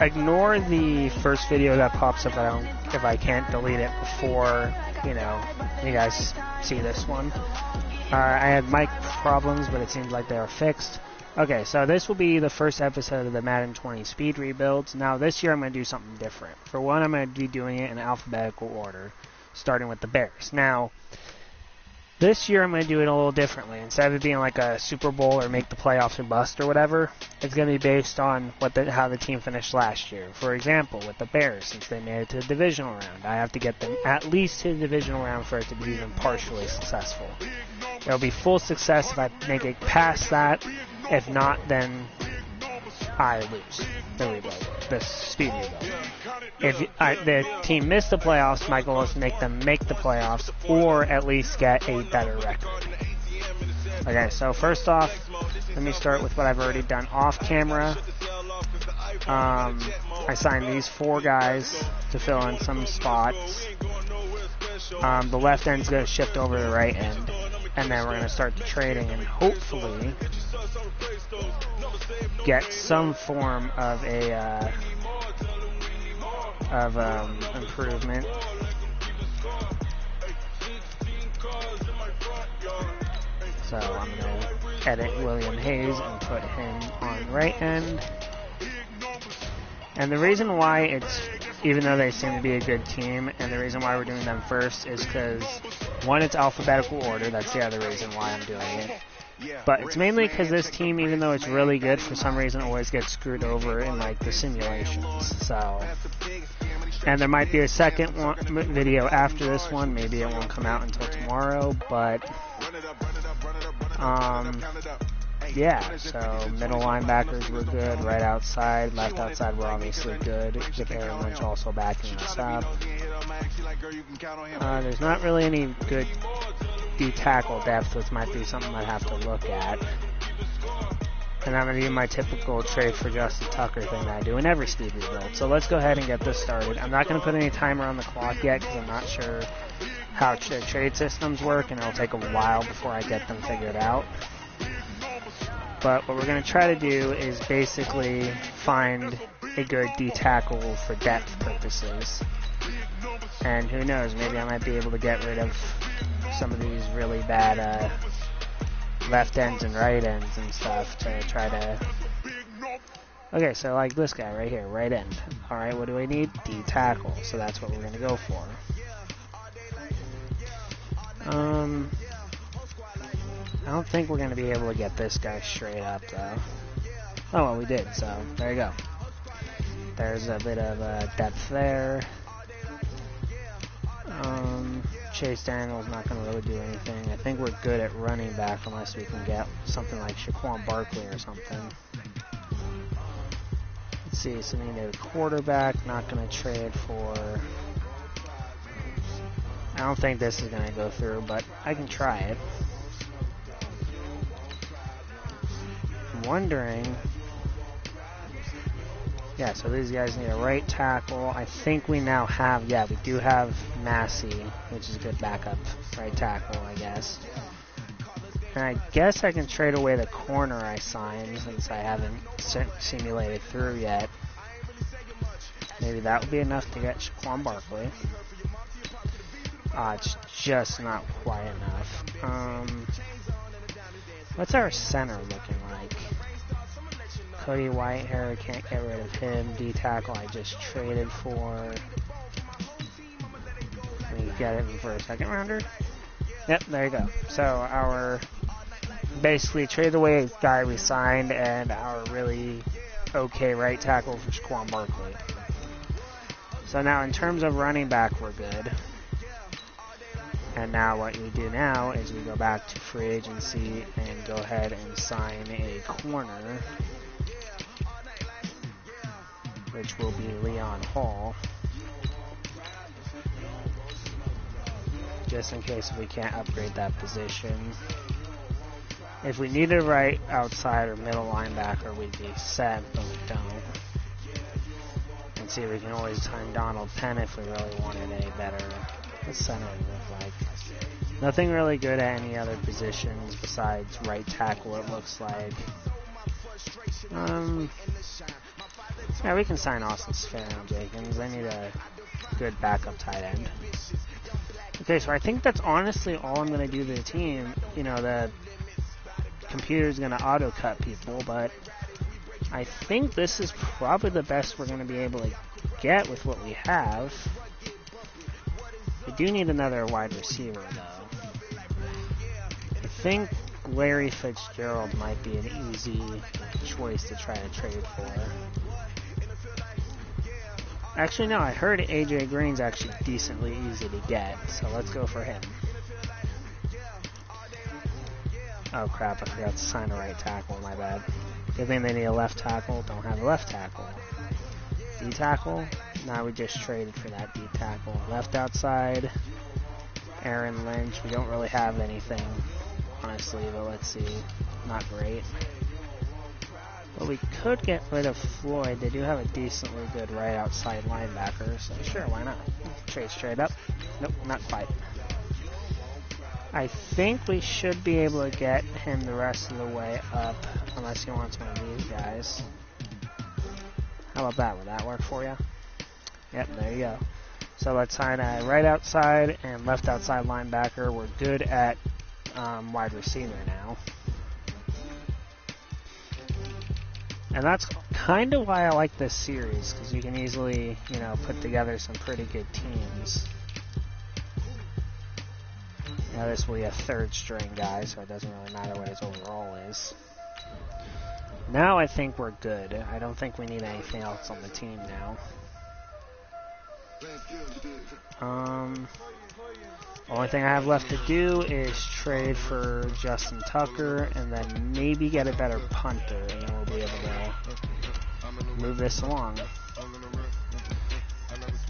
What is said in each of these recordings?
Ignore the first video that pops up if I can't delete it before, you guys see this one. I had mic problems, but it seems like they are fixed. Okay, so this will be the first episode of the Madden 20 speed rebuilds. Now this year I'm going to do something different. For one, I'm going to be doing it in alphabetical order, starting with the Bears. Now, this year I'm going to do it a little differently. Instead of it being like a Super Bowl or make the playoffs or bust or whatever, it's going to be based on how the team finished last year. For example, with the Bears, since they made it to the divisional round, I have to get them at least to the divisional round for it to be even partially successful. It'll be full success if I make it past that. If not, then I lose the speed rebuild. If the team missed the playoffs, my goal is to make them make the playoffs or at least get a better record. Okay, so first off, let me start with what I've already done off camera. I signed these 4 guys to fill in some spots. The left end's going to shift over to the right end, and then we're going to start the trading and hopefully get some form of a improvement. So I'm going to edit William Hayes and put him on right end. And the reason why even though they seem to be a good team, and the reason why we're doing them first is because, one, it's alphabetical order. That's the other reason why I'm doing it. But it's mainly because this team, even though it's really good, for some reason always gets screwed over in like the simulations. So, and there might be a second video after this one. Maybe it won't come out until tomorrow. But yeah. So middle linebackers were good. Right outside, left outside were obviously good. Japan Lynch also backing us up. There's not really any good D-tackle depth, which might be something I'd have to look at. And I'm going to do my typical trade for Justin Tucker thing that I do in every speed rebuild. So let's go ahead and get this started. I'm not going to put any timer on the clock yet because I'm not sure how their trade systems work, and it'll take a while before I get them figured out. But what we're going to try to do is basically find a good D-tackle for depth purposes. And who knows, maybe I might be able to get rid of some of these really bad left ends and right ends and stuff to try to... Okay, so like this guy right here, right end. Alright, what do I need? D-tackle. So that's what we're going to go for. I don't think we're going to be able to get this guy straight up, though. Oh, well, we did, so there you go. There's a bit of depth there. Chase Daniel's not going to really do anything. I think we're good at running back unless we can get something like Shaquan Barkley or something. Let's see, so we need a quarterback. Not going to trade for... I don't think this is going to go through, but I can try it. I'm wondering... Yeah, so these guys need a right tackle. I think we now have, yeah, we do have Massey, which is a good backup right tackle, I guess. And I guess I can trade away the corner I signed since I haven't simulated through yet. Maybe that would be enough to get Shaquan Barkley. It's just not quite enough. What's our center looking like? Cody Whitehair, can't get rid of him. D-tackle I just traded for. Let me get him for a second rounder. Yep, there you go. So our basically traded away a guy we signed and our really okay right tackle for Shaquan Barkley. So now in terms of running back, we're good. And now what we do now is we go back to free agency and go ahead and sign a corner, which will be Leon Hall, just in case if we can't upgrade that position. If we need a right outside or middle linebacker, we'd be set, but we don't. And see, we can always sign Donald Penn if we really wanted a better center look like. Nothing really good at any other positions besides right tackle, it looks like. Yeah, we can sign Austin Sfair-Jenkins. I need a good backup tight end. Okay, so I think that's honestly all I'm going to do to the team. You know, the computer's going to auto-cut people, but I think this is probably the best we're going to be able to get with what we have. We do need another wide receiver, though. I think Larry Fitzgerald might be an easy choice to try to trade for. Actually, no, I heard AJ Green's actually decently easy to get, so let's go for him. Oh crap, I forgot to sign a right tackle, my bad. Good thing they need a left tackle, don't have a left tackle. D tackle? Nah, we just traded for that D tackle. Left outside, Aaron Lynch. We don't really have anything, honestly, but let's see. Not great. But we could get rid of Floyd. They do have a decently good right outside linebacker, so sure, why not? Trade straight up. Nope, not quite. I think we should be able to get him the rest of the way up, unless he wants one of these guys. How about that? Would that work for you? Yep, there you go. So let's sign a right outside and left outside linebacker. We're good at wide receiver now. And that's kind of why I like this series, because you can easily, you know, put together some pretty good teams. Now this will be a third string guy, so it doesn't really matter what his overall is. Now I think we're good. I don't think we need anything else on the team now. Only thing I have left to do is trade for Justin Tucker and then maybe get a better punter, and then we'll be able to move this along.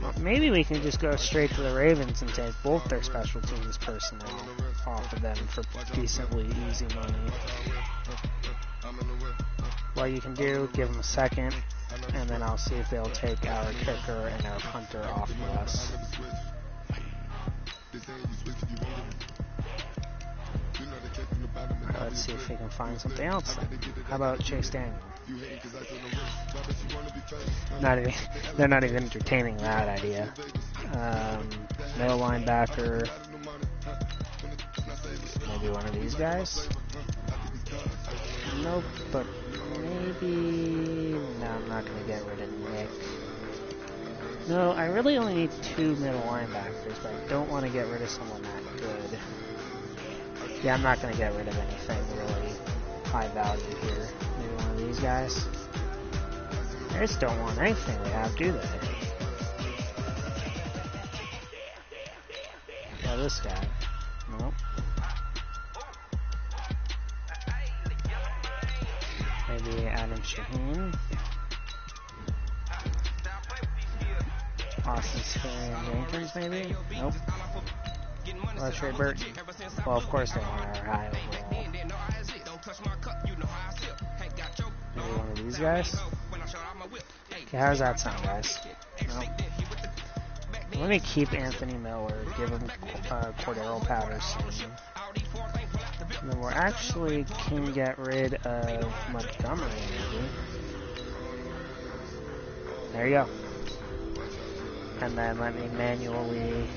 Well, maybe we can just go straight to the Ravens and take both their special teams personnel off of them for decently easy money. What you can do, give them a second, and then I'll see if they'll take our kicker and our punter off of us. Alright, let's see if we can find something else. How about Chase Daniel? They're not even entertaining that idea. Middle linebacker. Maybe one of these guys? Nope, but maybe... No, I'm not going to get rid of Nick. No, I really only need 2 middle linebackers, but I don't want to get rid of someone that good. Yeah, I'm not going to get rid of anything really high value here. Maybe one of these guys. They just don't want anything we have, do they? Oh, this guy. Nope. Maybe Adam Shaheen. Austin Sfair-Jenkins, maybe? Nope. Let's trade Burton. Well, of course they want our high overall. Maybe one of these guys? Okay, how does that sound, guys? Nope. Let me keep Anthony Miller, give him Cordero Patterson. And then we actually can get rid of Montgomery, maybe. There you go. And then let me manually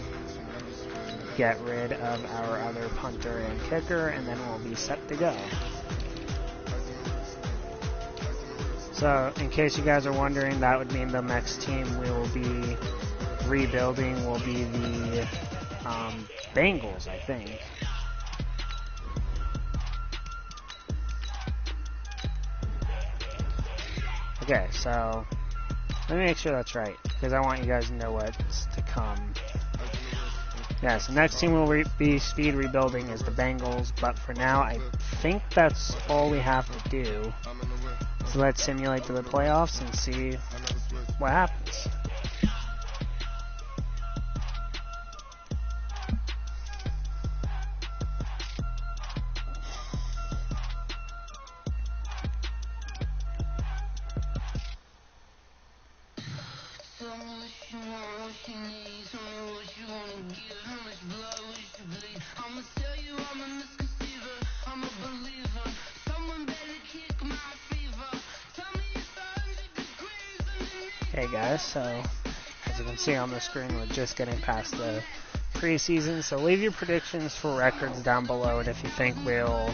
get rid of our other punter and kicker, and then we'll be set to go. So, in case you guys are wondering, that would mean the next team we will be rebuilding will be the Bengals, I think. Okay, so let me make sure that's right, because I want you guys to know what's to come. Yeah, so next team we'll be speed rebuilding is the Bengals, but for now I think that's all we have to do. So let's simulate to the playoffs and see what happens. Hey guys, so as you can see on the screen, we're just getting past the preseason, so leave your predictions for records down below, and if you think we'll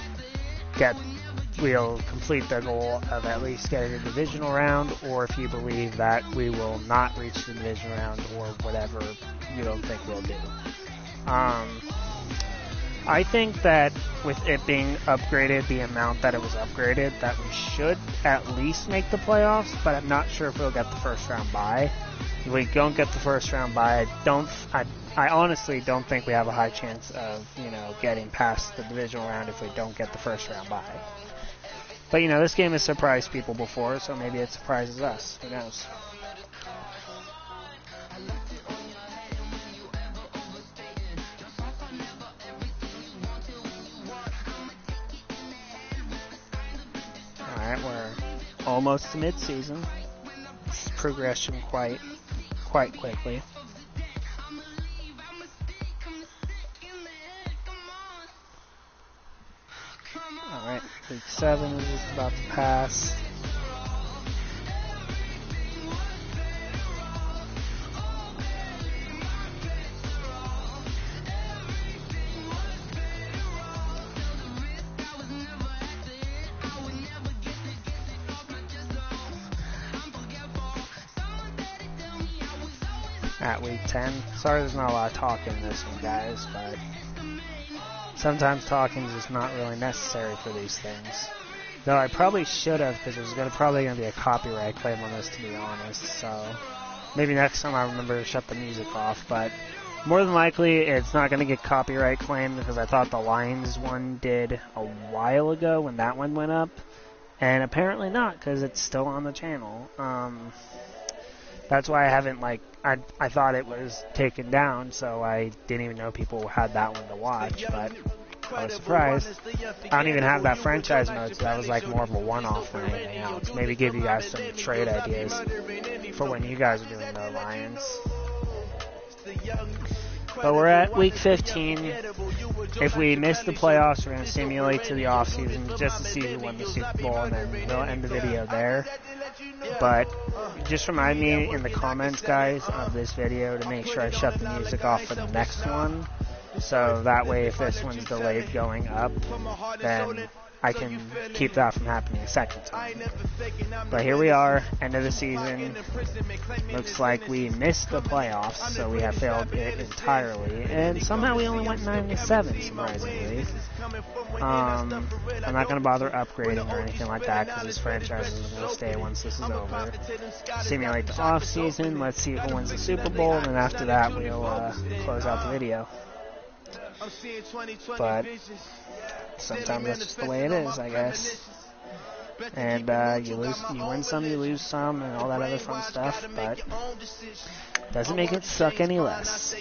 complete the goal of at least getting a divisional round, or if you believe that we will not reach the division round, or whatever you don't think we'll do. I think that with it being upgraded, the amount that it was upgraded, that we should at least make the playoffs, but I'm not sure if we'll get the first round bye. If we don't get the first round bye, I honestly don't think we have a high chance of, getting past the divisional round if we don't get the first round bye. But, this game has surprised people before, so maybe it surprises us. Who knows? Alright, we're almost to mid-season. It's progression quite quickly. Alright, week 7 is just about to pass. At week 10. Sorry there's not a lot of talking in this one, guys, but sometimes talking is just not really necessary for these things. Though I probably should have, because there's probably going to be a copyright claim on this, to be honest, so maybe next time I remember to shut the music off, but more than likely it's not going to get copyright claimed, because I thought the Lions one did a while ago when that one went up, and apparently not, because it's still on the channel. That's why I haven't, I thought it was taken down, so I didn't even know people had that one to watch, but I was surprised. I don't even have that franchise mode, so that was more of a one-off than anything else. Maybe give you guys some trade ideas for when you guys are doing the Lions. But we're at week 15. If we miss the playoffs, we're going to simulate to the offseason just to see who won the Super Bowl, and then we'll end the video there. But just remind me in the comments, guys, of this video to make sure I shut the music off for the next one. So that way, if this one's delayed going up, then I can keep that from happening a second time. But here we are, end of the season. Looks like we missed the playoffs, so we have failed it entirely. And somehow we only went 9-7, surprisingly. I'm not going to bother upgrading or anything like that, because this franchise is going to stay once this is over. Simulate the off season, let's see who wins the Super Bowl, and then after that we'll close out the video. But sometimes that's just the way it is, I guess. And you win some, you lose some, and all that other fun stuff, but doesn't make it suck any less.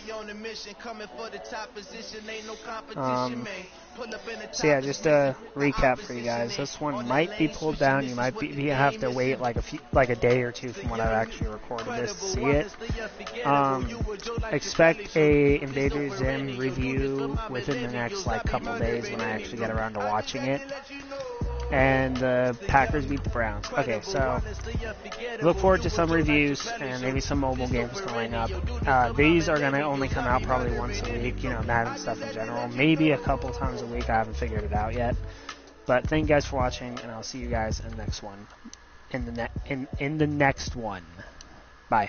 So yeah, just a recap for you guys. This one might be pulled down. You might have to wait like a day or two from when I've actually recorded this to see it. Expect a Invader Zim review within the next couple days when I actually get around to watching it. And the Packers beat the Browns. Okay, so look forward to some reviews and maybe some mobile games going up. These are going to only come out probably once a week, Madden stuff in general. Maybe a couple times a week. I haven't figured it out yet. But thank you guys for watching, and I'll see you guys in the next one. In the next one. Bye.